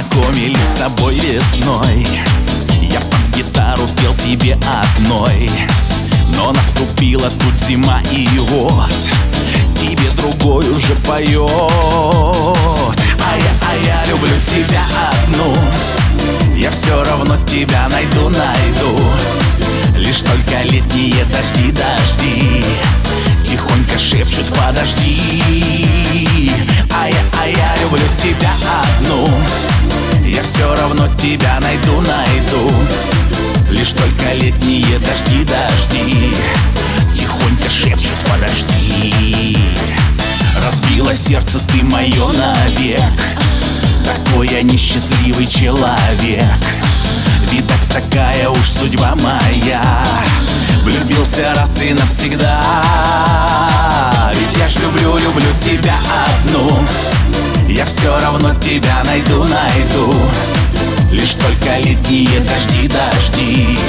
познакомились с тобой весной. Я под гитару пел тебе одной, но наступила тут зима, и вот тебе другой уже поет. А я люблю тебя одну, я все равно тебя найду. Лишь только летние дожди тихонько шепчут: подожди. А я люблю тебя одну, я все равно тебя найду. Лишь только летние дожди тихонько шепчут: подожди. Разбила сердце ты мое навек, такой я несчастливый человек. Видать, такая уж судьба моя, влюбился раз и навсегда. Ведь я ж люблю тебя одну, я все равно тебя найду. Лишь только летние дожди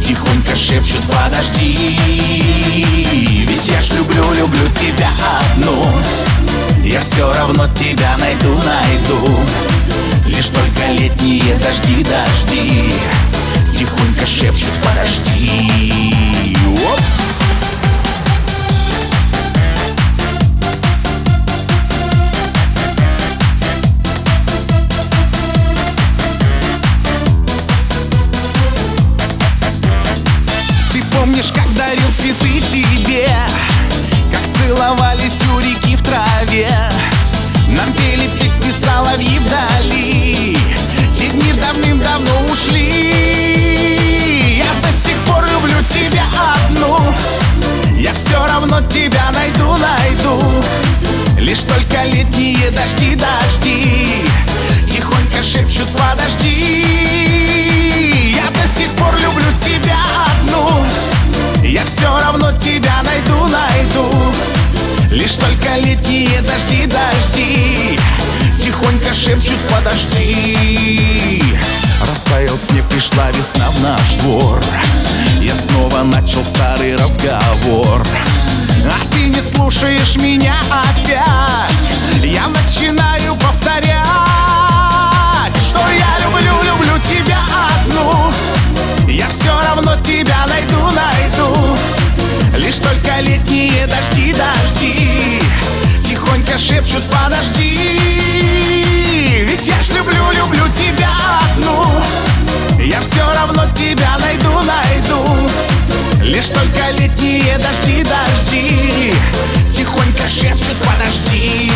тихонько шепчут: подожди. Ведь я ж люблю тебя одну, я все равно тебя найду. Лишь только летние дожди тихонько шепчут: подожди. Оп! Помнишь, как дарил цветы тебе, как целовались у реки в траве, нам пели песни соловьи вдали, те дни давным-давно ушли. Я до сих пор люблю тебя одну, я все равно тебя найду. Лишь только летние дожди тихонько шепчут: подожди. Я до сих пор люблю тебя одну, я все равно тебя найду. Лишь только летние дожди тихонько шепчут: подожди. Растаял снег, пришла весна в наш двор, я снова начал старый разговор. А ты не слушаешь меня опять, я начинаю повторять, что я люблю тебя одну, я все равно тебя найду. Лишь только летние дожди тихонько шепчут: подожди. Ведь я ж люблю тебя одну, я все равно тебя найду. Лишь только летние дожди тихонько шепчут: подожди.